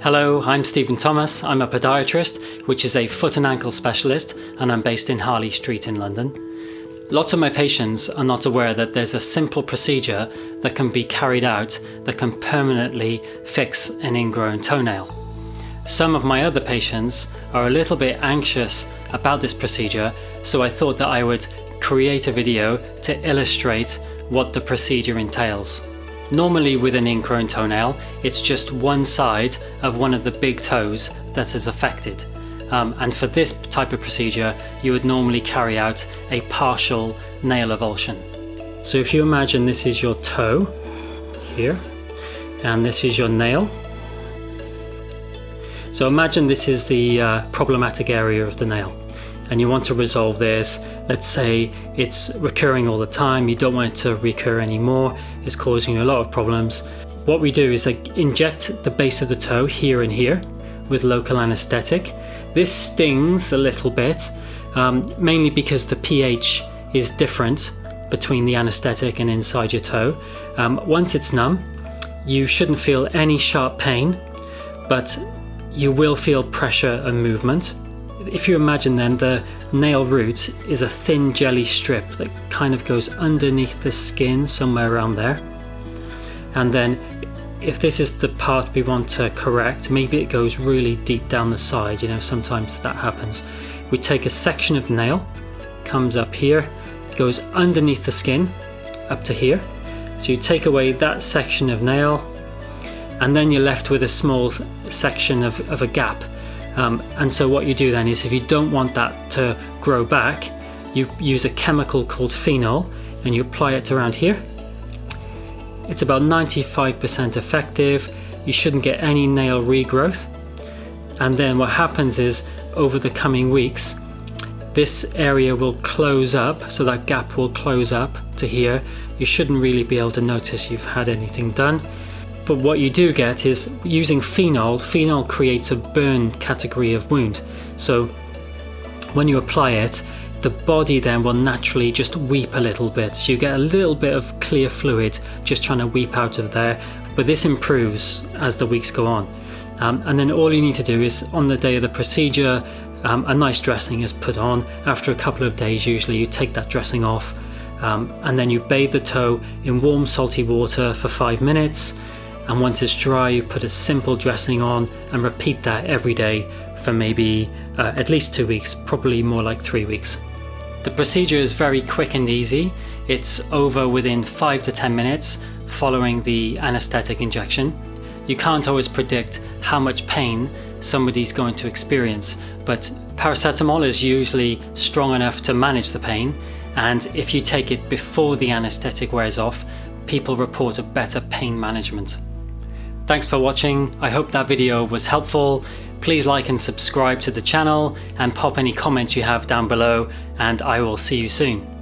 Hello, I'm Stephen Thomas. I'm a podiatrist, which is a foot and ankle specialist, and I'm based in Harley Street in London. Lots of my patients are not aware that there's a simple procedure that can be carried out that can permanently fix an ingrown toenail. Some of my other patients are a little bit anxious about this procedure, so I thought that I would create a video to illustrate what the procedure entails. Normally with an ingrown toenail, it's just one side of one of the big toes that is affected. And for this type of procedure, you would normally carry out a partial nail avulsion. So if you imagine this is your toe here, and this is your nail. So imagine this is the problematic area of the nail, and you want to resolve this. Let's say it's recurring all the time, you don't want it to recur anymore, it's causing you a lot of problems. What we do is inject the base of the toe here and here with local anaesthetic. This stings a little bit, mainly because the pH is different between the anaesthetic and inside your toe. Once it's numb, you shouldn't feel any sharp pain, but you will feel pressure and movement. If you imagine then, the nail root is a thin jelly strip that kind of goes underneath the skin, somewhere around there. And then if this is the part we want to correct, maybe it goes really deep down the side, sometimes that happens. We take a section of nail, comes up here, goes underneath the skin, up to here. So you take away that section of nail, and then you're left with a small section of a gap. And so what you do then is, if you don't want that to grow back, you use a chemical called phenol and you apply it around here. It's about 95% effective. You shouldn't get any nail regrowth. And then what happens is, over the coming weeks, this area will close up, so that gap will close up to here. You shouldn't really be able to notice you've had anything done. But what you do get is, using phenol creates a burn category of wound. So when you apply it, the body then will naturally just weep a little bit. So you get a little bit of clear fluid just trying to weep out of there. But this improves as the weeks go on. And then all you need to do is, on the day of the procedure, a nice dressing is put on. After a couple of days, usually you take that dressing off, and then you bathe the toe in warm salty water for 5 minutes. And once it's dry, you put a simple dressing on and repeat that every day for maybe at least 2 weeks, probably more like 3 weeks. The procedure is very quick and easy. It's over within 5 to 10 minutes following the anaesthetic injection. You can't always predict how much pain somebody's going to experience, but paracetamol is usually strong enough to manage the pain, and if you take it before the anaesthetic wears off, people report a better pain management. Thanks for watching. I hope that video was helpful. Please like and subscribe to the channel and pop any comments you have down below, and I will see you soon.